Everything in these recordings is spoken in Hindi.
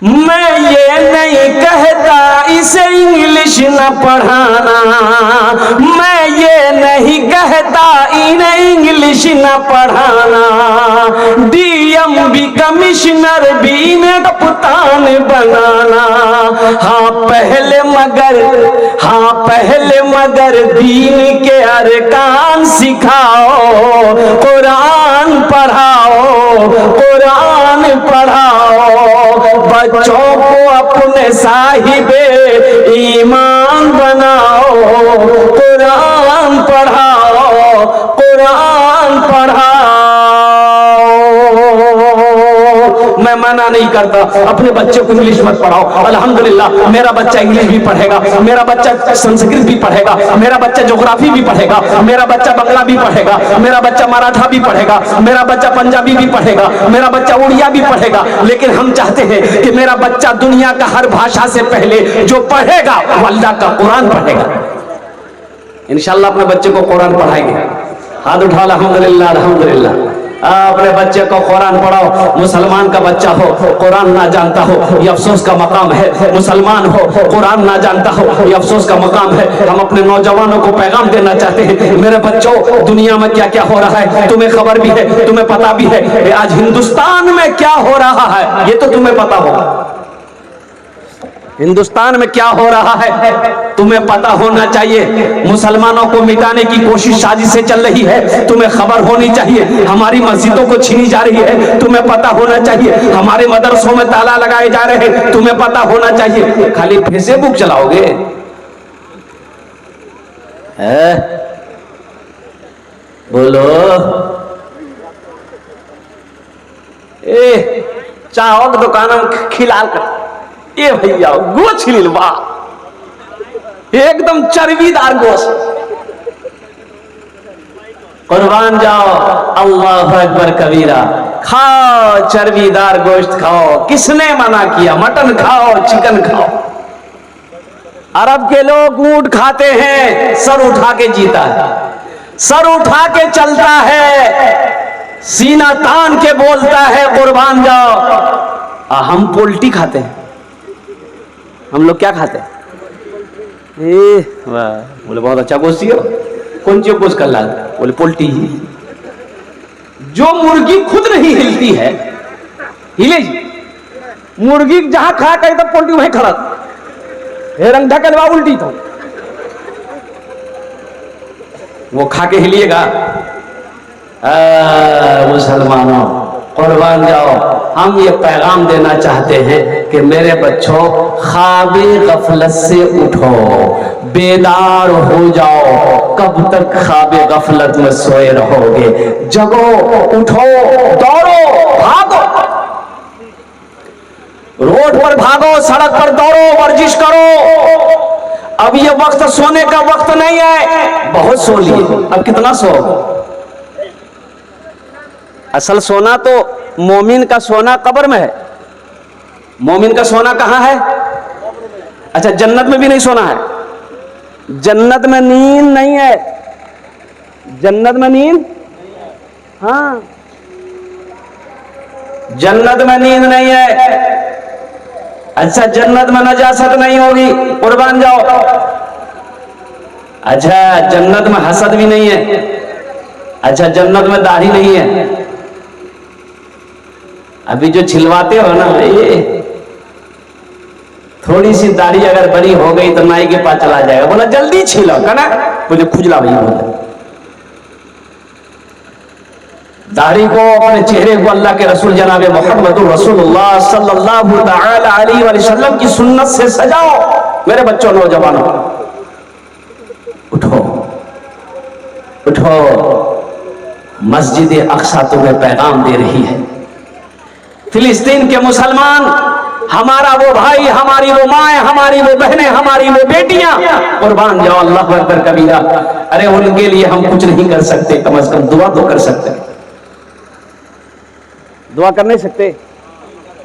मैं ये नहीं कहता इसे इंग्लिश न पढ़ाना, मैं ये नहीं कहता इन्हें इंग्लिश न पढ़ाना, डीएम भी कमिश्नर भी इन्हें कप्तान बनाना। हाँ पहले मगर दीन के अरकान सिखाओ, कुरान पढ़ाओ, कुरान पढ़ाओ, बच्चों को अपने साहिबे ईमान बनाओ, कुरान पढ़ाओ, कुरान पढ़ाओ। मैं मना नहीं करता, अपने बच्चे को इंग्लिश मत पढ़ाओ। अल्हम्दुलिल्लाह मेरा बच्चा इंग्लिश भी पढ़ेगा, मेरा बच्चा संस्कृत भी पढ़ेगा, मेरा बच्चा ज्योग्राफी भी पढ़ेगा, मेरा बच्चा बंगला भी पढ़ेगा, मेरा बच्चा मराठा भी पढ़ेगा, मेरा बच्चा पंजाबी भी पढ़ेगा, मेरा बच्चा उड़िया भी पढ़ेगा। लेकिन हम चाहते हैं कि मेरा बच्चा दुनिया का हर भाषा से पहले जो पढ़ेगा वो अल्लाह का कुरान पढ़ेगा। इंशाअल्लाह अपने बच्चे को कुरान पढ़ाएंगे। हाथ उठा अल्हम्दुलिल्लाह, अल्हम्दुलिल्लाह। अपने बच्चे को कुरान पढ़ाओ। मुसलमान का बच्चा हो कुरान ना जानता हो ये अफसोस का मकाम है, मुसलमान हो कुरान ना जानता हो ये अफसोस का मकाम है। हम अपने नौजवानों को पैगाम देना चाहते हैं, मेरे बच्चों दुनिया में क्या क्या हो रहा है तुम्हें खबर भी है, तुम्हें पता भी है। आज हिंदुस्तान में क्या हो रहा है ये तो तुम्हें पता होगा, हिंदुस्तान में क्या हो रहा है तुम्हें पता होना चाहिए। मुसलमानों को मिटाने की कोशिश साजिशें चल रही है, तुम्हें खबर होनी चाहिए। हमारी मस्जिदों को छीनी जा रही है, तुम्हें पता होना चाहिए। हमारे मदरसों में ताला लगाए जा रहे हैं, तुम्हें पता होना चाहिए। खाली फेसबुक चलाओगे है? बोलो चाहो की दुकान में खिलाल कर ए भैया गोश्त छिलिल बा, एकदम चर्बीदार गोश्त। कुर्बान जाओ, अल्लाह अकबर कबीरा। खाओ चर्बीदार गोश्त खाओ, किसने मना किया? मटन खाओ, चिकन खाओ। अरब के लोग ऊंट खाते हैं, सर उठा के जीता है, सर उठा के चलता है, सीना तान के बोलता है कुर्बान जाओ। हम पोल्ट्री खाते हैं। हम लोग क्या खाते हैं? बोले बहुत अच्छा गोश्त हो, कौन सी गोश्त कर ला? बोले पोल्ट्री। जो मुर्गी खुद नहीं हिलती है हिले मुर्गी जहां खा कहीं तो पोल्ट्री वहीं खड़ा रंग ढकलवा उल्टी तो वो खा के हिलिएगा। मुसलमानों कुर्बान जाओ, हम ये पैगाम देना चाहते हैं कि मेरे बच्चों ख्वाबे गफलत से उठो, बेदार हो जाओ। कब तक ख्वाबे गफलत में सोए रहोगे? जगो, उठो, दौड़ो, भागो, रोड पर भागो, सड़क पर दौड़ो, वर्जिश करो। अब ये वक्त सोने का वक्त नहीं है, बहुत सो लिए, अब कितना सो? असल सोना तो मोमिन का सोना कब्र में है। मोमिन का सोना कहां है? अच्छा जन्नत में भी नहीं सोना है, जन्नत में नींद नहीं है, जन्नत में नींद, हाँ जन्नत में नींद नहीं है। अच्छा जन्नत में नजासत नहीं होगी, कुर्बान जाओ। अच्छा जन्नत में हसद भी नहीं है। अच्छा जन्नत में दाढ़ी नहीं है। अभी जो छिलवाते हो ना, ये थोड़ी सी दाढ़ी अगर बड़ी हो गई तो नाई के पास चला जाएगा, बोला जल्दी छिलो कहना, मुझे खुजला भैया बोला। दाढ़ी को, अपने चेहरे को अल्लाह के रसूल जनाबे मोहम्मद रसूलुल्लाह सल्लल्लाहु तआला अलैहि वसल्लम की सुन्नत से सजाओ। मेरे बच्चों नौजवानों उठो, उठो, मस्जिद अक्सा तुम्हें पैगाम दे रही है। फिलिस्तीन के मुसलमान, हमारा वो भाई, हमारी वो माए, हमारी वो बहनें, हमारी वो बेटियां, कुर्बान जाओ, अल्लाह अकबर कबीरा। अरे उनके लिए हम कुछ नहीं कर सकते, कम से कम दुआ तो कर सकते हैं। दुआ कर नहीं सकते?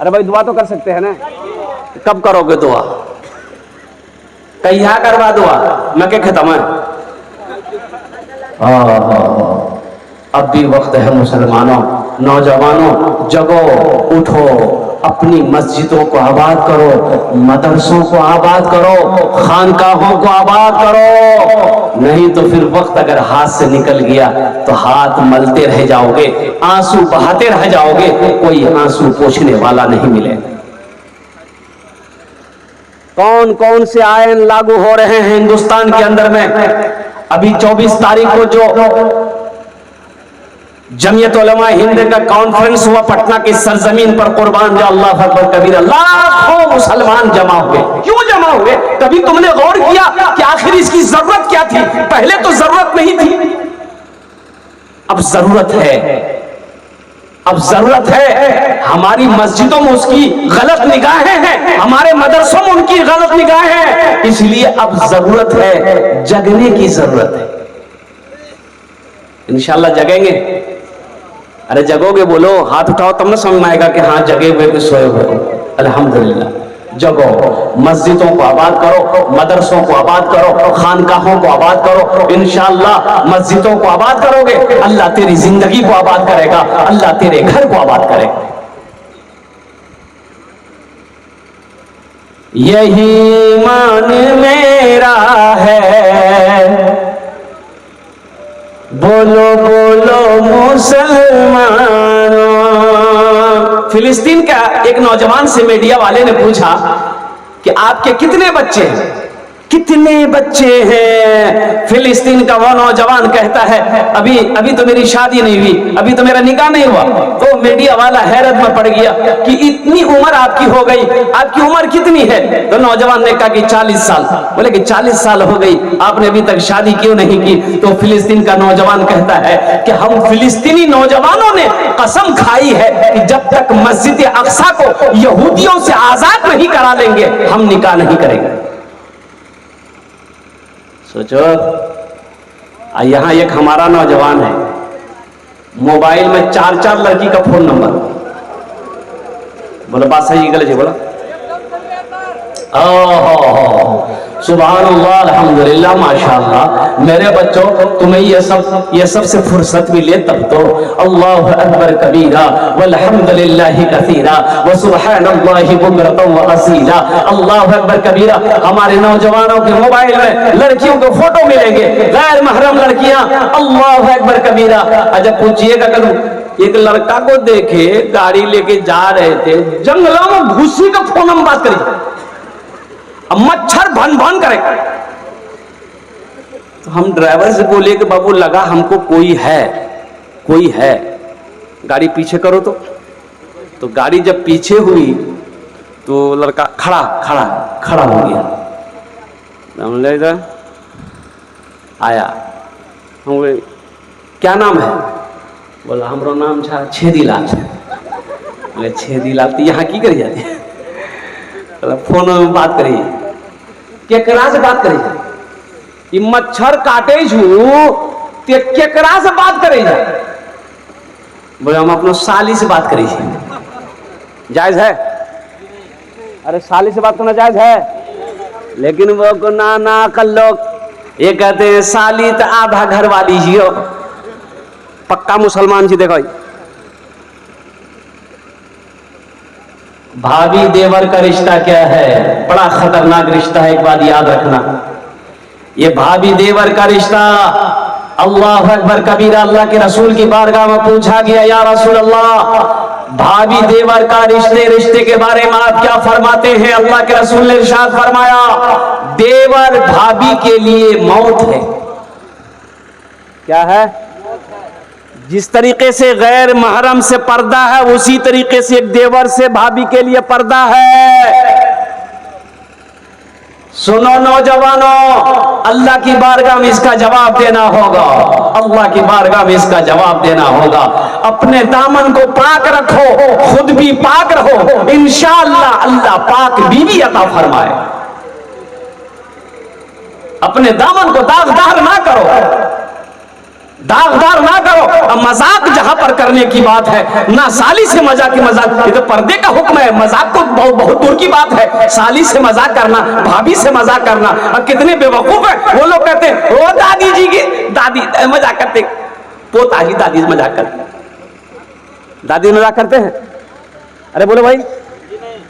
अरे भाई दुआ तो कर सकते हैं ना। कब करोगे दुआ? कहिया करवा दुआ? मैं क्या खत्म है? अब भी वक्त है मुसलमानों, नौजवानों, जगो, उठो, अपनी मस्जिदों को आबाद करो, मदरसों को आबाद करो, खानकाहों को आबाद करो। नहीं तो फिर वक्त अगर हाथ से निकल गया तो हाथ मलते रह जाओगे, आंसू बहाते रह जाओगे, कोई आंसू पोंछने वाला नहीं मिलेगा। कौन कौन से आयन लागू हो रहे हैं हिंदुस्तान के अंदर में। अभी 24 तारीख को जो जमीयत उलमा हिंद का कॉन्फ्रेंस हुआ पटना की सरजमीन पर, कुर्बान जा अल्लाह अकबर कबीरा, लाखों मुसलमान जमा हुए। क्यों जमा हुए? कभी तुमने गौर किया कि आखिर इसकी जरूरत क्या थी? पहले तो जरूरत नहीं थी, अब जरूरत है। अब जरूरत है। हमारी मस्जिदों में उसकी गलत निगाहें हैं, हमारे मदरसों में उनकी गलत निगाहें हैं, इसलिए अब जरूरत है, जगने की जरूरत है। इंशाल्लाह जगेंगे। अरे जगोगे? बोलो, हाथ उठाओ तब ना समझ में आएगा कि हाँ जगे हुए कि सोए हुए हो। अल्हम्दुलिल्लाह, जगो, मस्जिदों को आबाद करो, मदरसों को आबाद करो, खानकाहों को आबाद करो। इंशाअल्लाह मस्जिदों को आबाद करोगे, अल्लाह तेरी जिंदगी को आबाद करेगा, अल्लाह तेरे घर को आबाद करेगा। यही मान मेरा है, बोलो बोलो मुसलमानों। फिलिस्तीन का एक नौजवान से मीडिया वाले ने पूछा कि आपके कितने बच्चे हैं? कितने बच्चे हैं? फिलिस्तीन का वो नौजवान कहता है अभी तो मेरी शादी नहीं हुई, अभी तो मेरा निकाह नहीं हुआ। तो मीडिया वाला हैरत में पड़ गया कि इतनी उम्र आपकी हो गई, आपकी उम्र कितनी है? तो नौजवान ने कहा कि 40 साल। बोले कि 40 साल हो गई, आपने अभी तक शादी क्यों नहीं की? तो फिलिस्तीन का नौजवान कहता है कि हम फिलिस्तीनी नौजवानों ने कसम खाई है कि जब तक मस्जिद अक्सा को यहूदियों से आजाद नहीं करा लेंगे हम निकाह नहीं करेंगे। सोचो, यहां एक हमारा नौजवान है, मोबाइल में 4-4 लड़की का फोन नंबर। बोलो बात सही गलत है? बोला सुभान अल्लाह, अल्हम्दुलिल्लाह, माशाअल्लाह। मेरे बच्चों, तुम्हें ये सब से फुर्सत मिले तब तो। अल्लाहु अकबर कबीरा वल्हम्दुलिल्लाहि कसीरा व सुब्हानल्लाहि बुकरतन व असीला। अल्लाहु अकबर कबीरा। हमारे नौजवानों के मोबाइल में लड़कियों के फोटो मिलेंगे, गैर महरम लड़कियां। अल्लाहु अकबर कबीरा। अच्छा पूछिएगा, करूं एक लड़का को देखे गाड़ी लेके जा रहे थे, जंगलों में घुसी का फोन हम बात करें, अब मच्छर भन भन करे। तो हम ड्राइवर से बोले कि बाबू लगा हमको कोई है, गाड़ी पीछे करो। तो गाड़ी जब पीछे हुई तो लड़का खड़ा हो गया। हम ले इधर आया, हम बोले क्या नाम है? बोला हमरो नाम छा छेदीलाल। बोले छेदीलाल तो यहाँ की करी जाती है? फोन में बात करिए, केकरा से बात करिए? मच्छर काटे छू ते केकरा से बात करिए? बोले हम अपना साली से बात करिए। जायज है? अरे साली से बात करना जायज है, लेकिन वो को ना कल लोग ये कहते हैं साली तो आधा घर वाली ही हो। पक्का मुसलमान जी देखो, भाभी देवर का रिश्ता क्या है? बड़ा खतरनाक रिश्ता है, एक बात याद रखना। ये भाभी देवर का रिश्ता, अल्लाह अकबर कबीरा। अल्लाह के रसूल की बारगाह में पूछा गया, या रसूल अल्लाह, भाभी देवर का रिश्ते के बारे में आप क्या फरमाते हैं? अल्लाह के रसूल ने इरशाद फरमाया, देवर भाभी के लिए मौत है। क्या है? जिस तरीके से गैर महरम से पर्दा है, उसी तरीके से एक देवर से भाभी के लिए पर्दा है। सुनो नौजवानों, अल्लाह की बारगाह में इसका जवाब देना होगा, अल्लाह की बारगाह में इसका जवाब देना होगा। अपने दामन को पाक रखो, खुद भी पाक रहो, इंशाअल्लाह अल्लाह पाक बीवी अता फरमाए। अपने दामन को दागदार ना करो, दागदार ना करो। अब मजाक जहां पर करने की बात है, ना साली से मजाक, ये तो पर्दे का हुक्म है। मजाक तो बहुत दूर की बात है, साली से मजाक करना, भाभी से मजाक करना। अब कितने बेवकूफ है वो लोग, कहते हैं ओ दादी जी की दादी मजाक करते, पोताजी दादी मजाक करते, दादी मजाक करते हैं। अरे बोलो भाई,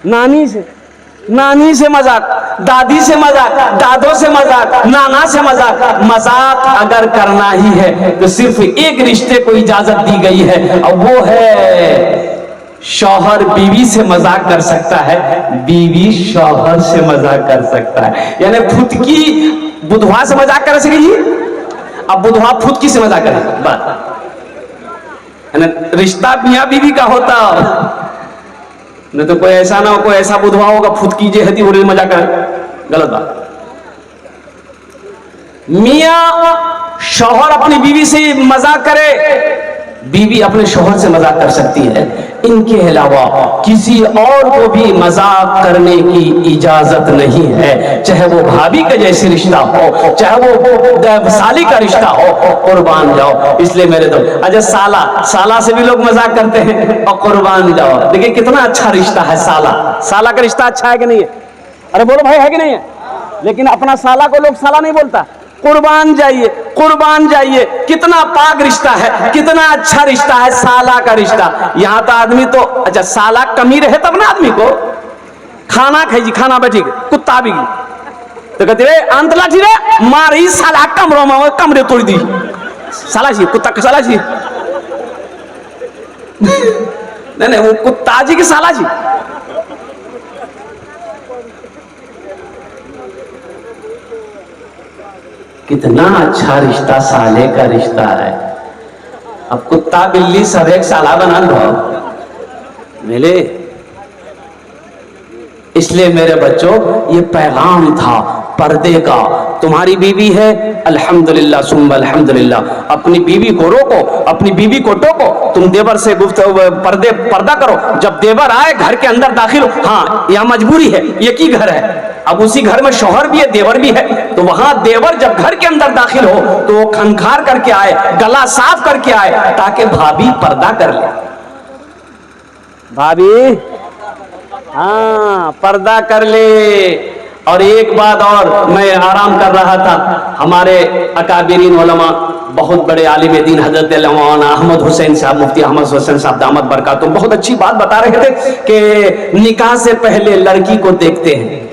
नानी से मजाक, दादी से मजाक, दादों से मजाक, नाना से मजाक। मजाक अगर करना ही है तो सिर्फ एक रिश्ते को इजाजत दी गई है, और वो है शौहर बीवी से मजाक कर सकता है, बीवी शौहर से मजाक कर सकता है। यानी फुदकी बुधवा से मजाक कर सकेगी, अब बुधवा फुदकी से मजाक करे। बात रिश्ता मियां बीवी का होता, नहीं तो कोई ऐसा ना हो, कोई ऐसा बुधवा होगा फुदकी जे हती उड़े मजाक करे, गलत बात। मियां शौहर अपनी बीवी से मजाक करे, बीवी अपने शौहर से मजाक कर सकती है। इनके अलावा किसी और को भी मजाक करने की इजाजत नहीं है, चाहे वो भाभी का जैसे रिश्ता हो, चाहे वो साली का रिश्ता हो, कुर्बान जाओ। इसलिए मेरे तो अच्छा साला से भी लोग मजाक करते हैं, और कुर्बान जाओ। देखिए कितना अच्छा रिश्ता है साला का रिश्ता अच्छा है कि नहीं है? अरे बोलो भाई, है कि नहीं है? लेकिन अपना साला को लोग साला नहीं बोलता, कुर्बान जाइए। कितना पाक रिश्ता है, कितना अच्छा रिश्ता है साला का रिश्ता। यहाँ तो आदमी तो अच्छा साला कमी रहे तब ना आदमी को खाना खाई, खाना बैठी कुत्ता भी तो कहते रे अंत लाठी रे मारी साला कमरे तोड़ दी, साला जी कुत्ता के साला जी नहीं वो कुत्ता जी की साला जी। कितना अच्छा रिश्ता साले का रिश्ता है। अब कुत्ता बिल्ली सब एक साला बना लो मिले। इसलिए मेरे बच्चों ये पैगाम था पर्दे का। तुम्हारी बीवी है अल्हम्दुलिल्लाह सुम्मा अल्हम्दुलिल्लाह, अपनी बीवी को रोको, अपनी बीवी को टोको। तुम देवर से पर्दा करो। जब देवर आए घर के अंदर दाखिल हो, हाँ यह मजबूरी है, एक ही घर है, अब उसी घर में शौहर भी है देवर भी है, तो वहां देवर जब घर के अंदर दाखिल हो तो वो खनखार करके आए, गला साफ करके आए, ताकि भाभी पर्दा कर ले। भाभी हाँ पर्दा कर ले। और एक बात और, मैं आराम कर रहा था, हमारे अकाबिरीन उलमा बहुत बड़े आलिम दीन हजरत मौलाना अहमद हुसैन साहब, मुफ्ती अहमद हुसैन साहब दामत बरकातुहू बहुत अच्छी बात बता रहे थे कि निकाह से पहले लड़की को देखते हैं।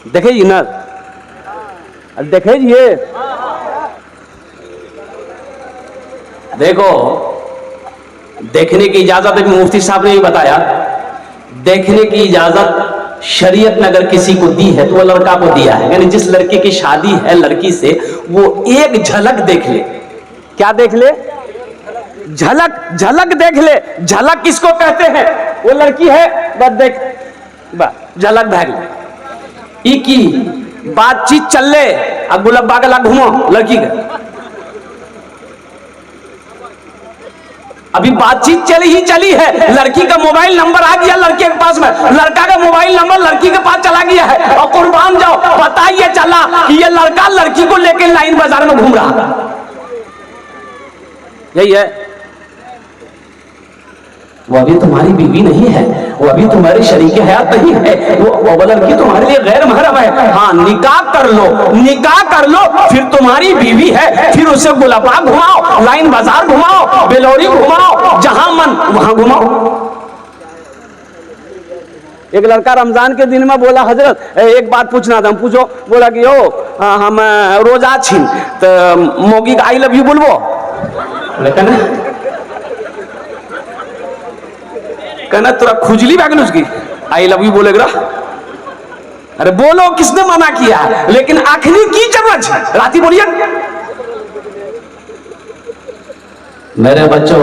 देखिए ना, देखिए देखो, देखने की इजाजत भी मुफ्ती साहब ने भी बताया। देखने की इजाजत शरीयत ने अगर किसी को दी है तो वो लड़का को दिया है, यानी जिस लड़के की शादी है लड़की से वो एक झलक देख ले। क्या देख ले? झलक देख ले। झलक किसको कहते हैं? वो लड़की है बस देख, बस झलक भाग ले। की बातचीत चल ले, अब गुलाब बागला घूमो लड़की का, अभी बातचीत चली है, लड़की का मोबाइल नंबर आ गया लड़के के पास में, लड़का का मोबाइल नंबर लड़की के पास चला गया है, और कुर्बान जाओ पता ये चला कि ये लड़का लड़की को लेकर लाइन बाजार में घूम रहा। यही है, वो अभी तुम्हारी बीवी नहीं है, वो अभी तुम्हारी शरीके हयात नहीं है, वो लड़की तुम्हारे लिए गैर महरम है। हाँ निकाह कर लो, फिर तुम्हारी बीवी है, फिर उसे गुलाबा घुमाओ, लाइन बाजार घुमाओ, बेलोरी घुमाओ, जहां मन वहां घुमाओ। एक लड़का रमजान के दिन में बोला हजरत एक बात पूछना था। हम पूछो, बोला कि ओ हम रोजा छीन तो मोगी का आई लव यू बोलबो, कहना तुरा खुजली बैगन उसकी आई लव यू बोलेगा। अरे बोलो, किसने मना किया? लेकिन आखिरी की जरूरत है राती बोलिए। मेरे बच्चों,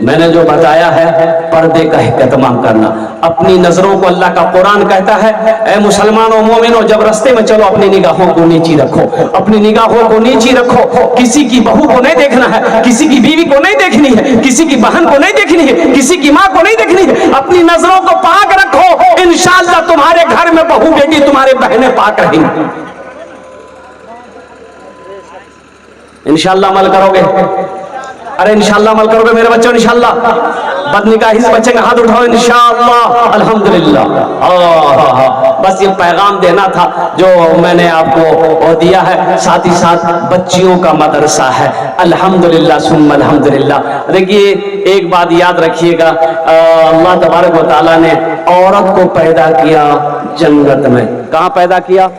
मैंने जो बताया है पर्दे का एहतमाम करना। अपनी नजरों को अल्लाह का कुरान कहता है, ऐ मुसलमानों मोमिनों जब रास्ते में चलो अपनी निगाहों को नीची रखो, अपनी निगाहों को नीची रखो। किसी की बहू को नहीं देखना है, किसी की बीवी को नहीं देखनी है, किसी की बहन को नहीं देखनी है, किसी की माँ को नहीं देखनी है। अपनी नजरों को पाक रखो, इंशाअल्लाह तुम्हारे घर में बहू बेटी तुम्हारे बहनें पाक रहेंगी। इंशाअल्लाह अमल करोगे? अरे इंशाअल्लाह अमल करोगे मेरे बच्चों, इंशाअल्लाह। बदनिगाही से बचेंगे, हाथ उठाओ इंशाअल्लाह, अल्हम्दुलिल्लाह। बस ये पैगाम देना था जो मैंने आपको दिया है। साथ ही साथ बच्चियों का मदरसा है, अल्हम्दुलिल्लाह सुम्मा अल्हम्दुलिल्लाह। देखिए एक बात याद रखिएगा, अल्लाह तबारक व तआला ने औरत को पैदा किया जन्नत में। कहाँ पैदा किया?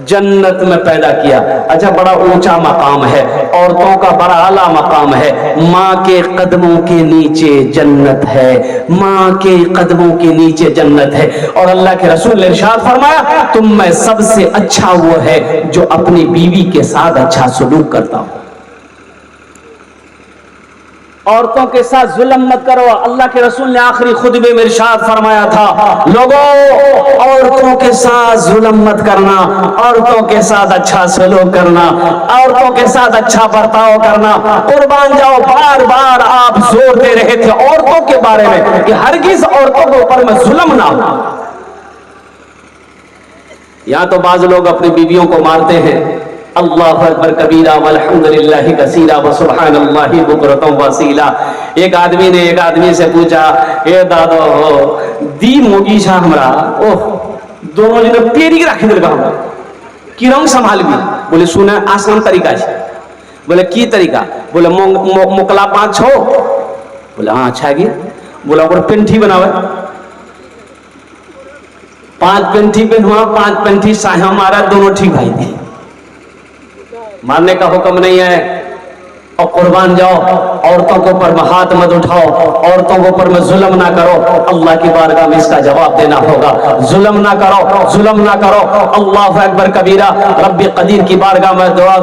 जन्नत में पैदा किया। अच्छा, बड़ा ऊंचा मकाम है, औरतों का बड़ा आला मकाम है। माँ के कदमों के नीचे जन्नत है, माँ के कदमों के नीचे जन्नत है। और अल्लाह के रसूल ने इरशाद फरमाया, तुम में सबसे अच्छा वो है जो अपनी बीवी के साथ अच्छा सलूक करता हो। औरतों के साथ जुल्म मत करो। अल्लाह के रसूल ने आखिरी खुतबे में इरशाद फरमाया था, लोगों औरतों के साथ जुल्म मत करना, औरतों के साथ अच्छा सलूक करना, औरतों के साथ अच्छा बर्ताव करना। कुर्बान जाओ, बार बार आप जोर दे रहे थे औरतों के बारे में कि हरगिज औरतों के ऊपर में जुल्म ना हो। यहां तो बाज लोग अपनी बीवियों को मारते हैं। अल्लाहु अकबर कबीरा वल्हम्दुलिल्लाहि कसीरा व सुब्हानल्लाहि बुकरतम वसीला। एक आदमी ने एक आदमी से पूछा, ए दादो दी मोगी छा हमरा, ओह दोनों जने पेरी के राखी देलका हमरा की रंग संभाल भी। बोले सुना आसान तरीका है। बोले की तरीका? बोले मोकला 5 6। बोले हाँ अच्छा है। बोला ओकर पेंठी बनावे, 5 पेंठी पहनवा, 5 पेंठी साया मारा, दोनों ठीक भाई थी। मारने का हुक्म नहीं है। और कुर्बान जाओ, औरतों के ऊपर में हाथ मत उठाओ, औरतों के ऊपर में जुल्म ना करो। अल्लाह की बारगाह में इसका जवाब देना होगा। जुल्म ना करो, जुल्म ना करो। अल्लाहु अकबर कबीरा, रब्बी कदीर की बारगाह में दुआ,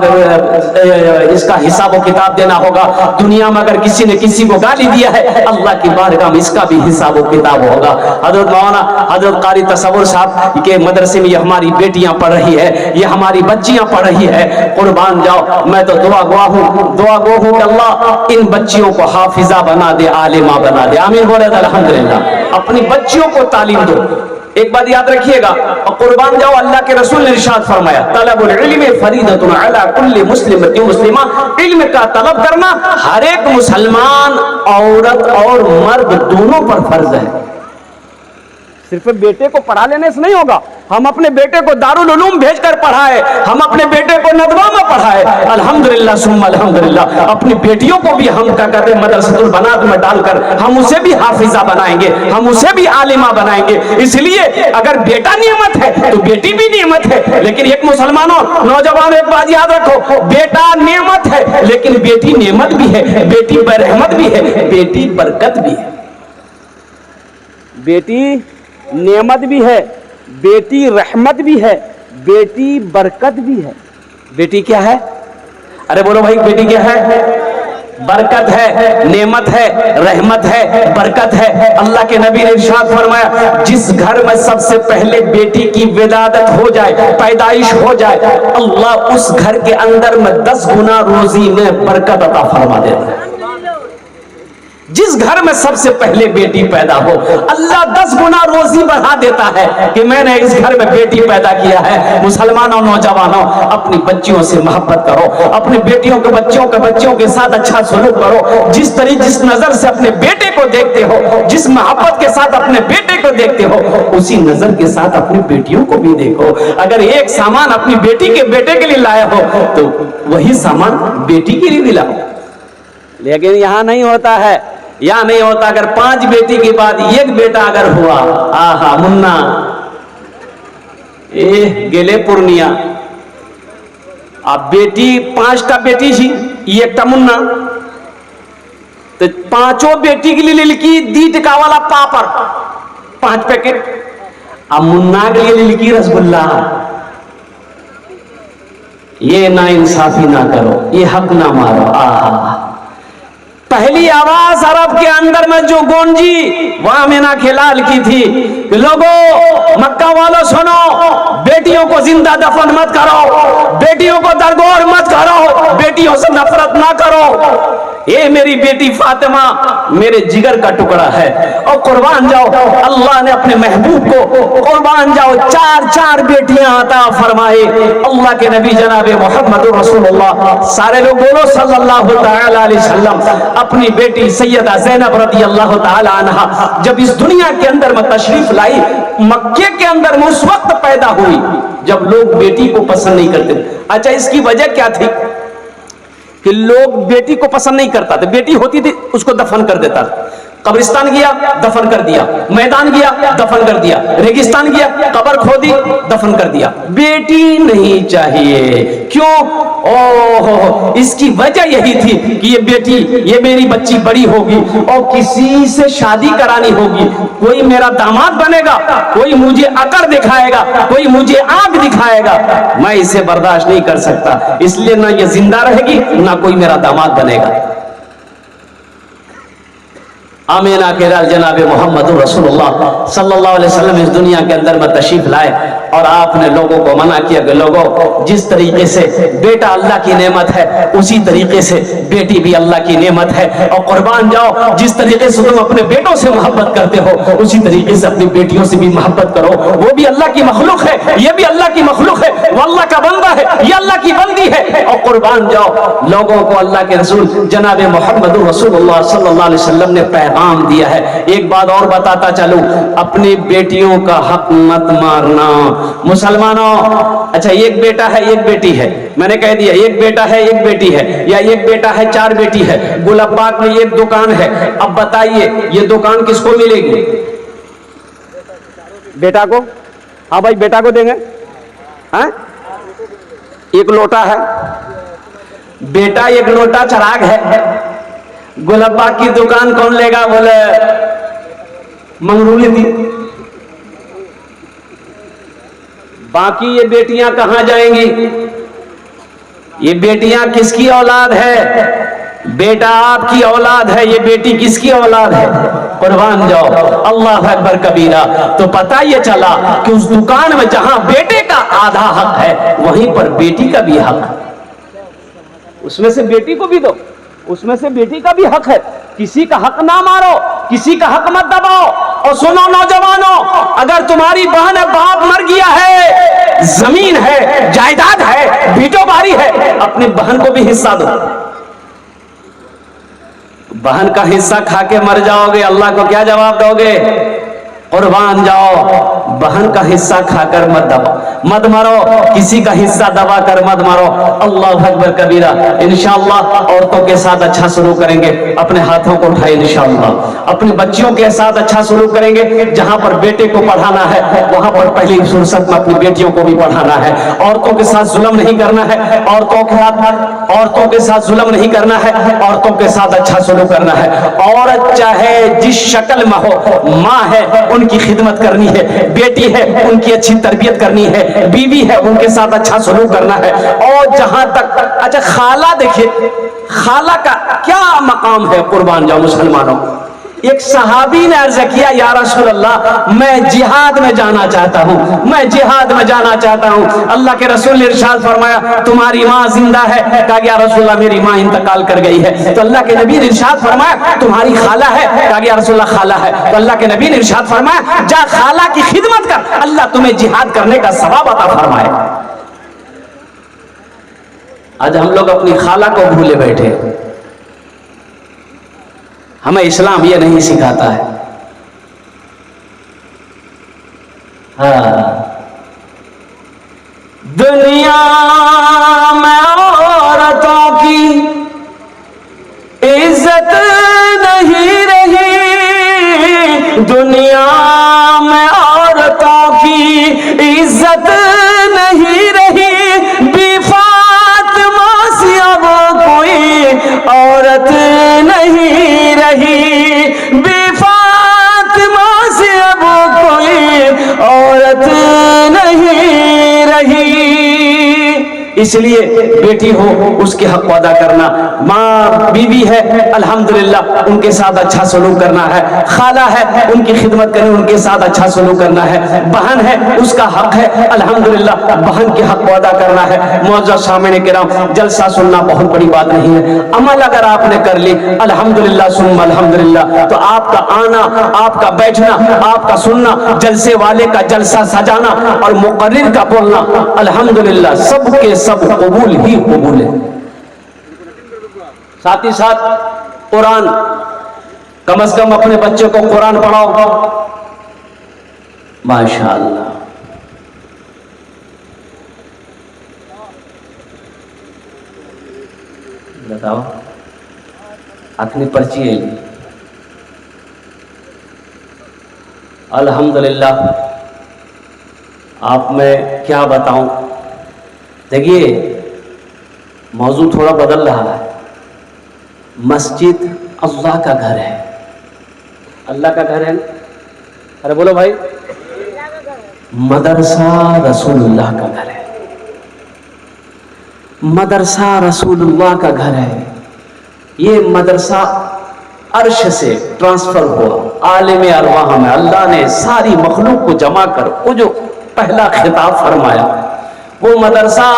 इसका हिसाब व किताब देना होगा। दुनिया में अगर किसी ने किसी को गाली दिया है, अल्लाह की बारगाह में इसका भी हिसाब व किताब होगा। हजरत मौलाना हजरत कारी तसव्वुर साहब के मदरसे में ये हमारी बेटियां पढ़ रही है, ये हमारी बच्चियां पढ़ रही है। कुर्बान जाओ, मैं तो दुआ गो हूं कि अल्लाह इन बच्चियों को हाफिजा बना दे, आलिमा बना दे। आमीन बोले अल्हम्दुलिल्लाह। अपनी बच्चियों को तालीम दो। एक बात याद रखिएगा, और कुर्बान जाओ, अल्लाह के रसूल ने इरशाद फरमाया, तलबुल इल्मी फरीदतुन अला कुल्ली मुस्लिमतिन मुस्लिमा। इल्म का तलब करना हर एक मुसलमान औरत और मर्द दोनों पर फर्ज है। सिर्फ बेटे को पढ़ा लेने से नहीं होगा। हम अपने बेटे को दारुल उलूम भेजकर पढ़ाए, हम अपने बेटे को नदवा में पढ़ाए, अल्हम्दुलिल्लाह सुम्मा अल्हम्दुलिल्लाह। अपनी बेटियों को भी हम क्या कहते हैं मदरसतुल बनात में डालकर हम उसे भी हाफिजा बनाएंगे, हम उसे भी आलिमा बनाएंगे। इसलिए अगर बेटा नियमत है तो बेटी भी नियमत है। लेकिन एक मुसलमानों नौजवान एक बात याद रखो, बेटा नियमत है लेकिन बेटी नियमत भी है, बेटी बरहमत भी है, बेटी बरकत भी है। बेटी नेमत भी है, बेटी रहमत भी है, बेटी बरकत भी है। बेटी क्या है? अरे बोलो भाई, बेटी क्या है? बरकत है, नेमत है, रहमत है, बरकत है। अल्लाह के नबी ने इरशाद फरमाया, जिस घर में सबसे पहले बेटी की विलादत हो जाए, पैदाइश हो जाए, अल्लाह उस घर के अंदर में 10 गुना रोजी में बरकत अता फरमा देता है। जिस घर में सबसे पहले बेटी पैदा हो, अल्लाह 10 गुना रोजी बढ़ा देता है कि मैंने इस घर में बेटी पैदा किया है। मुसलमानों नौजवानों, अपनी बच्चियों से मोहब्बत करो, अपनी बेटियों के बच्चों के साथ अच्छा सलूक करो। जिस नजर से अपने बेटे को देखते हो, जिस मोहब्बत के साथ अपने बेटे को देखते हो, उसी नजर के साथ अपनी बेटियों को भी देखो। अगर एक सामान अपनी बेटी के बेटे के लिए लाया हो तो वही सामान बेटी के लिए भी लाओ। लेकिन यहां नहीं होता है, या नहीं होता। अगर 5 बेटी के बाद एक बेटा अगर हुआ, आहा मुन्ना गेले पूर्णिया, अब बेटी 5टा बेटी थी, एकटा मुन्ना, तो 5 बेटी के लिए लिखी 2 टका वाला पापड़ 5 पैकेट, अब मुन्ना के लिए लिखी रसगुल्ला। ये ना इंसाफी ना करो, ये हक ना मारो। आहा, पहली आवाज अरब के अंदर में जो गूंजी वह आमिना खिलाल की थी कि लोगों, मक्का वालों सुनो, बेटियों को जिंदा दफन मत करो, बेटियों को दरगोर मत करो, बेटियों से नफरत ना करो। ये मेरी बेटी फातिमा मेरे जिगर का टुकड़ा है। और कुर्बान जाओ, अल्लाह ने अपने महबूब को कुर्बान जाओ चार चार बेटियां अता फरमाए। अल्लाह के नबी जनाबे मोहम्मद रसूलुल्लाह, सारे लोग बोलो सल्लल्लाहु तआला अलैहि वसल्लम, अपनी बेटी सैयदा ज़ैनब रज़ी अल्लाह तआला अन्हा जब इस दुनिया के अंदर में तशरीफ लाई, मक्के के अंदर में उस वक्त पैदा हुई जब लोग बेटी को पसंद नहीं करते। अच्छा, इसकी वजह क्या थी कि लोग बेटी को पसंद नहीं करता था। बेटी होती थी उसको दफन कर देता था, कब्रिस्तान गया दफन कर दिया, मैदान गया दफन कर दिया, रेगिस्तान गया कब्र खोदी दफन कर दिया। बेटी नहीं चाहिए। क्यों? ओह, इसकी वजह यही थी कि ये बेटी, ये मेरी बच्ची बड़ी होगी और किसी से शादी करानी होगी, कोई मेरा दामाद बनेगा, कोई मुझे अकड़ दिखाएगा, कोई मुझे आंख दिखाएगा, मैं इसे बर्दाश्त नहीं कर सकता, इसलिए ना ये जिंदा रहेगी ना कोई मेरा दामाद बनेगा। आमीना के लाल जनाबे मोहम्मद रसूलुल्लाह सल्लल्लाहु अलैहि वसल्लम इस दुनिया के अंदर में तशरीफ लाए और आपने लोगों को मना किया कि लोगों, जिस तरीके से बेटा अल्लाह की नेमत है उसी तरीके से बेटी भी अल्लाह की नेमत है। और कुर्बान जाओ, जिस तरीके से तुम अपने बेटों से मोहब्बत करते हो उसी तरीके से अपनी बेटियों से भी मोहब्बत करो। वो भी अल्लाह की मखलूक है, ये भी अल्लाह की मखलूक है, वो अल्लाह का बंदा है, ये अल्लाह की बंदी है। और कुर्बान जाओ, लोगों को अल्लाह के रसूल जनाबे मोहम्मद रसूलुल्लाह सल्लल्लाहु अलैहि वसल्लम ने पैगाम दिया है। एक बात और बताता चलूं, अपनी बेटियों का हक मत मारना मुसलमानों। अच्छा, एक बेटा है एक बेटी है, मैंने कह दिया एक बेटा है एक बेटी है, या एक बेटा है चार बेटी है। गुलबाग में एक दुकान है, अब बताइए ये दुकान किसको मिलेगी? बेटा को। हाँ भाई, बेटा को देंगे। हाँ, एक लोटा है, बेटा एक लोटा चिराग है। गुलबाग की दुकान कौन लेगा? बोले मंगरूली थी। बाकी ये बेटियां कहां जाएंगी? ये बेटियां किसकी औलाद है? बेटा आपकी औलाद है, ये बेटी किसकी औलाद है? कुर्बान जाओ, अल्लाह अकबर कबीरा। तो पता ये चला कि उस दुकान में जहां बेटे का आधा हक है वहीं पर बेटी का भी हक है। उसमें से बेटी को भी दो, उसमें से बेटी का भी हक है। किसी का हक ना मारो, किसी का हक मत दबाओ। और सुनो नौजवानों, अगर तुम्हारी बहन बाप मर गया है, जमीन है, जायदाद है, बीटो बारी है, अपनी बहन को भी हिस्सा दो। बहन का हिस्सा खा के मर जाओगे, अल्लाह को क्या जवाब दोगे? कुर्बान जाओ, बहन का हिस्सा खाकर मत मरो, किसी का हिस्सा दबा कर मत मरो। अल्लाह अकबर कबीरा। इंशाअल्लाह औरतों के साथ अच्छा सलूक करेंगे, अपने हाथों को उठाए इंशाअल्लाह। अपने बच्चियों के साथ अच्छा सलूक करेंगे। जहां पर बेटे को पढ़ाना है वहां पर पहली फुर्सत में अपनी बेटियों को भी पढ़ाना है। औरतों के साथ जुल्म नहीं करना है, औरतों के साथ जुल्म नहीं करना है, औरतों के साथ अच्छा सलूक करना है। औरत चाहे जिस शक्ल में हो, माँ है उनकी खिदमत करनी है, बेटी है उनकी अच्छी तरबियत करनी है, बीवी है उनके साथ अच्छा सलूक करना है। और जहां तक, अच्छा खाला, देखिए खाला का क्या मकाम है। कुर्बान जाओ मुसलमानों, एक सहाबी ने अर्ज किया, या रसूल अल्लाह मैं जिहाद में जाना चाहता हूं, मैं जिहाद में जाना चाहता हूं। अल्लाह के रसूल ने इरशाद फरमाया, तुम्हारी माँ जिंदा है? कहा, या रसूल अल्लाह मेरी माँ इंतकाल कर गई है। तो अल्लाह के नबी ने इरशाद फरमाया, तुम्हारी खाला है? कहा, या रसूल अल्लाह खाला है। तो अल्लाह के नबी ने इरशाद फरमाया, जा खाला की खिदमत कर, अल्लाह तुम्हें जिहाद करने का सवाब अता फरमाए। आज हम लोग अपनी खाला को भूले बैठे। हमें इस्लाम ये नहीं सिखाता है। हाँ, दुनिया में औरतों की इज्जत नहीं रही, दुनिया में औरतों की इज्जत नहीं रही, बेफातिमा सी अब कोई औरत नहीं रही, बेफातिमा से अब कोई औरत नहीं रही। इसलिए बेटी हो उसके हक को अदा करना, माँ बीवी है अल्हम्दुलिल्लाह उनके साथ अच्छा सलूक करना है, खाला है उनकी खिदमत करें, उनके साथ अच्छा सलूक करना है, बहन है उसका हक है अल्हम्दुलिल्लाह बहन के हक को अदा करना है। मौजूद सामने किराम, जलसा सुनना बहुत बड़ी बात नहीं है, अमल अगर आपने कर ली अल्हम्दुलिल्लाह सुम्मा अल्हम्दुलिल्लाह, तो आपका आना, आपका बैठना, आपका सुनना, जलसे वाले का जलसा सजाना और मुकर्रिर का बोलना अल्हम्दुलिल्लाह सब के सब कबूल ही कबूल है। साथ ही साथ कुरान, कम से कम अपने बच्चे को कुरान पढ़ाओ। माशाअल्लाह, बताओ अपनी पर्ची है अल्हम्दुलिल्लाह। आप मैं क्या बताऊं, देखिए मौजू थोड़ा बदल रहा है। मस्जिद अल्लाह का घर है, अल्लाह का घर है, अरे बोलो भाई। मदरसा रसूलुल्लाह का घर है, मदरसा रसूलुल्लाह का घर है। ये मदरसा अर्श से ट्रांसफर हुआ आलिम अरवाह में, अल्लाह ने सारी मखलूक को जमा कर वो जो पहला खिताब फरमाया, वो मदरसा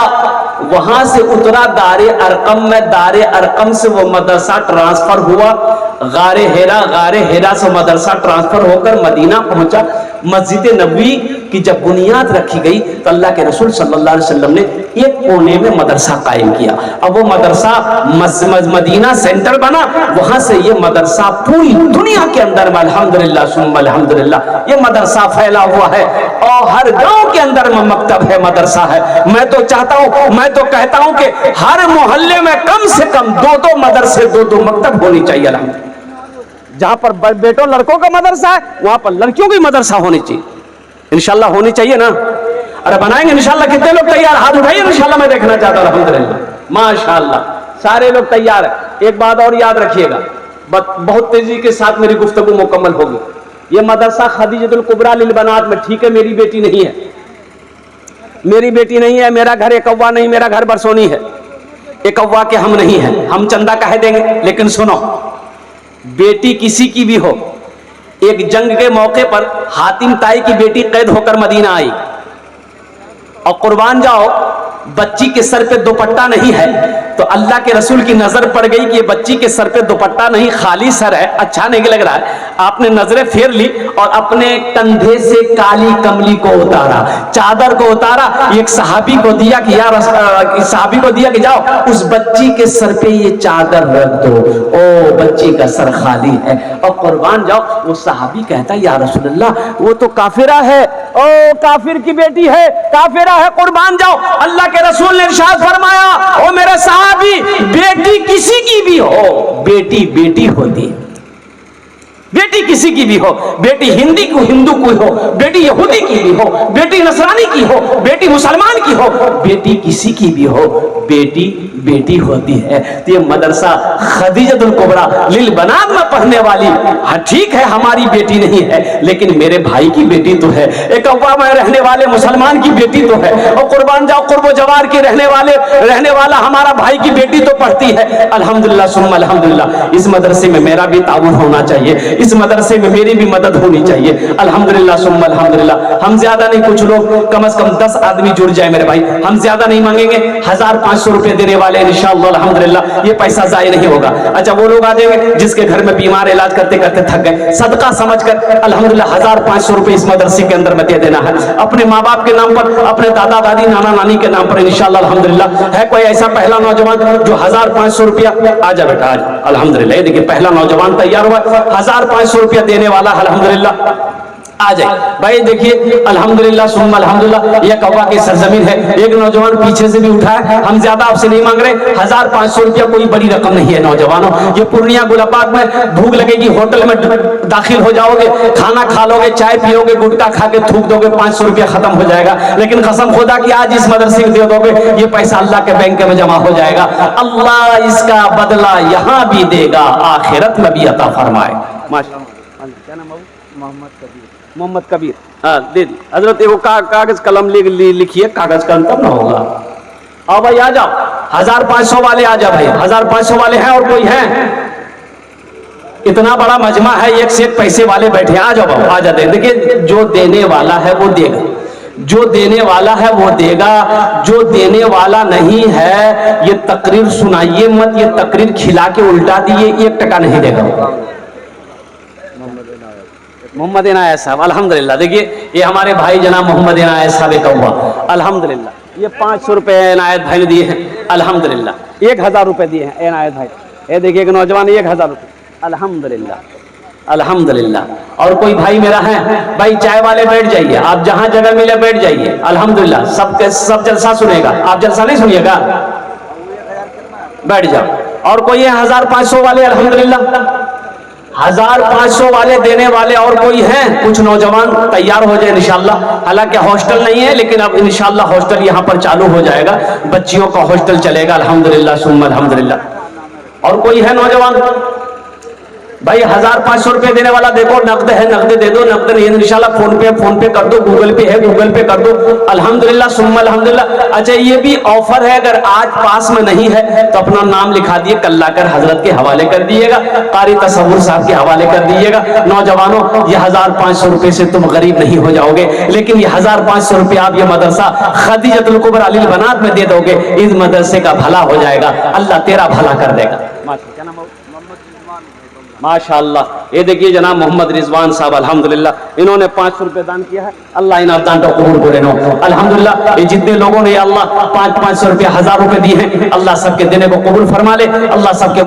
वहां से उतरा दारे अरकम में, दारे अरकम से वो मदरसा ट्रांसफर हुआ गारे हेरा, गारे हेरा से मदरसा ट्रांसफर होकर मदीना पहुंचा। मस्जिद नबवी की जब बुनियाद रखी गई तो अल्लाह के रसूल सल्लल्लाहु अलैहि वसल्लम ने एक कोने में मदरसा कायम किया। अब वो मदरसा मदीना सेंटर बना, वहां से ये मदरसा पूरी दुनिया के अंदर में अल्हम्दुलिल्लाह सुम्मा अल्हम्दुलिल्लाह ये मदरसा फैला हुआ है और हर गांव के अंदर में मकतब है, मदरसा है। मैं तो चाहता हूं, मैं तो कहता हूं कि हर मोहल्ले में कम से कम 2-2 मदरसे, 2-2 मकतब होनी चाहिए। अल्हम्दुलिल्लाह जहां पर बेटों लड़कों का मदरसा है वहां पर लड़कियों की मदरसा होनी चाहिए, इंशाल्लाह होनी चाहिए ना। अरे बनाएंगे इंशाल्लाह। कितने लोग तैयार, हाथ उठाइए इंशाल्लाह, मैं देखना चाहता हूं। अल्हम्दुलिल्लाह माशाल्लाह सारे लोग तैयार है। एक बात और याद रखिएगा, बहुत तेजी के साथ मेरी गुफ्तगू मुकम्मल होगी। ये मदरसा खदीजतुल कुबरा लिल बनात में, ठीक है मेरी बेटी नहीं है, मेरी बेटी नहीं है, मेरा घर एकव्वा नहीं, मेरा घर बरसोनी है, एकव्वा के हम नहीं है, हम चंदा कह देंगे। लेकिन सुनो, बेटी किसी की भी हो, एक जंग के मौके पर हातिम ताई की बेटी कैद होकर मदीना आई और कुर्बान जाओ बच्ची के सर पे दुपट्टा नहीं है, तो अल्लाह के रसूल की नजर पड़ गई कि ये बच्ची के सर पे दुपट्टा नहीं, खाली सर है, अच्छा नहीं लग रहा है। आपने नजरें फेर ली और अपने कंधे से काली कमली को उतारा, चादर को उतारा, एक सहाबी को दिया कि यार, सहाबी को दिया कि जाओ उस बच्ची के सर पे ये चादर रख दो, ओ बच्ची का सर खाली है। और कुर्बान जाओ, वो सहाबी कहता या रसूलल्लाह वो तो काफिरा है, ओ काफिर की बेटी है, काफिरा है, कुर्बान जाओ। अल्लाह के रसूल ने इरशाद फरमाया, ओ मेरे सहाबी, बेटी किसी की भी हो, बेटी बेटी होती है, बेटी किसी की भी हो, बेटी हिंदी को हिंदू की हो, बेटी यहूदी की भी हो, बेटी नसरानी की हो, बेटी मुसलमान की हो, बेटी किसी की भी हो, बेटी बेटी होती है। तो ये मदरसा खदीजतुल कुबरा लिल बनात में पढ़ने वाली, हाँ ठीक है हमारी बेटी नहीं है, लेकिन मेरे भाई की बेटी तो है, एक अव्वा में रहने वाले मुसलमान की बेटी तो है, और कुर्बान जाओ कुर्बो जवार के रहने वाला हमारा भाई की बेटी तो पढ़ती है। अल्हम्दुलिल्लाह सुम्मा अल्हम्दुलिल्लाह, इस मदरसे में मेरा भी ताउन होना चाहिए, इस मदरसे में मेरी भी मदद होनी चाहिए। अल्हम्दुलिल्लाह सुम्मा अल्हम्दुलिल्लाह। हम ज्यादा नहीं, कुछ लोग कम से कम 10 आदमी जुड़ जाए मेरे भाई, हम ज्यादा नहीं मांगेंगे, 1500 रुपए देने वाले इंशाअल्लाह अल्हम्दुलिल्लाह, ये पैसा जाए नहीं होगा। अच्छा वो लोग आ जाएंगे जिसके घर में बीमार इलाज करते करते थक गए, सदका समझकर अल्हम्दुलिल्लाह 1500 रुपए इस मदरसे के अंदर में दे देना है, अपने माँ बाप के नाम पर, अपने दादा दादी नाना नानी के नाम पर इंशाअल्लाह अल्हम्दुलिल्लाह। है कोई ऐसा पहला नौजवान जो 1500 रुपया, आजा बेटा आज, अल्हम्दुलिल्लाह देखिए पहला नौजवान तैयार हुआ, 1500 रुपया देने वाला अल्हम्दुलिल्लाह आ जाए भाई। देखिए अल्हम्दुलिल्लाह सुम्मा अल्हम्दुलिल्लाह, ये कौवा की सरजमीन है। एक नौजवान पीछे से भी उठा है, हम ज्यादा आपसे नहीं मांग रहे, 1500 रुपया कोई बड़ी रकम नहीं है नौजवानों। ये पूर्णिया गुलाबाग में भूख लगेगी, होटल में दाखिल हो जाओगे, खाना खा लोगे, चाय पियोगे, गुटखा खा के थूक दोगे, 500 रुपया खत्म हो जाएगा। लेकिन कसम खुदा कि आज इस मदरसे में दे दोगे, ये पैसा अल्लाह के बैंक में जमा हो जाएगा, अल्लाह इसका बदला यहाँ भी देगा, आखिरत में भी अता फरमाए। माशाअल्लाह। क्या नाम है? मोहम्मद कबीर। हाँ दे दी हजरत, वो कागज कलम लिखिए, कागज कलम तब ना होगा, आओ भाई आ जाओ, 1500 वाले आ जाओ भाई, 1500 वाले हैं और कोई है? इतना बड़ा मजमा है, एक से एक पैसे वाले बैठे, आ जाओ बाबू आ जाते। देखिए जो देने वाला है वो देगा, जो देने वाला है वो देगा, जो देने वाला नहीं है ये तकरीर सुनाइए मत, ये तकरीर खिला के उल्टा दिए, 1 टका नहीं देगा। मोहम्मद इनायत साहब अल्हम्दुलिल्लाह, देखिए ये हमारे भाई जनाब मोहम्मद इनायत साहब का हुआ अल्हम्दुलिल्लाह, ये 500 रुपए इनायत भाई ने दिए हैं अल्हम्दुलिल्लाह, 1000 रुपए दिए हैं इनायत भाई। ये देखिए एक नौजवान 1000 रुपए अल्हम्दुलिल्लाह अल्हम्दुलिल्लाह। और कोई भाई मेरा है भाई, चाय वाले बैठ जाइए, आप जहां जगह मिले बैठ जाइए अल्हम्दुलिल्लाह, सब जलसा सुनेगा, आप जलसा नहीं सुनिएगा, बैठ जाओ। और कोई है 1500 वाले अल्हम्दुलिल्लाह, 1500 वाले देने वाले और कोई है? कुछ नौजवान तैयार हो जाए इंशाल्लाह, हालांकि हॉस्टल नहीं है लेकिन अब इंशाल्लाह हॉस्टल यहां पर चालू हो जाएगा, बच्चियों का हॉस्टल चलेगा अल्हम्दुलिल्लाह सुम्मा अल्हम्दुलिल्लाह। और कोई है नौजवान भाई? 1500 रुपए देने वाला देखो, नकद है नकद दे दो, नकद नहीं है इंशाल्लाह फोन पे कर दो, गूगल पे है गूगल पे कर दो अल्हम्दुलिल्लाह सुम्मा अल्हम्दुलिल्लाह। अच्छा ये भी ऑफर है, अगर आज पास में नहीं है तो अपना नाम लिखा दिए, कल्लाकर हजरत के हवाले कर दिएगा, कारी तसव्वुर साहब के हवाले कर दीजिएगा। नौजवानों ये 1500 रुपए से तुम गरीब नहीं हो जाओगे, लेकिन ये 1500 रुपए आप ये मदरसा खदीजतुल कुबरा अलील बनात में दे दोगे, इस मदरसे का भला हो जाएगा, अल्लाह तेरा भला कर देगा। माशाअल्लाह। ये देखिए जनाब मोहम्मद रिजवान साहब अल्हम्दुलिल्लाह, इन्होंने 500 रुपए दान किया है, अल्लाह इन दान को कबूल करे नो अल्हम्दुलिल्लाह। ये जितने लोगों ने अल्लाह 500 रुपए 1000 रुपए दिए हैं, अल्लाह सबके देने को कबूल फरमा ले, अल्लाह सबके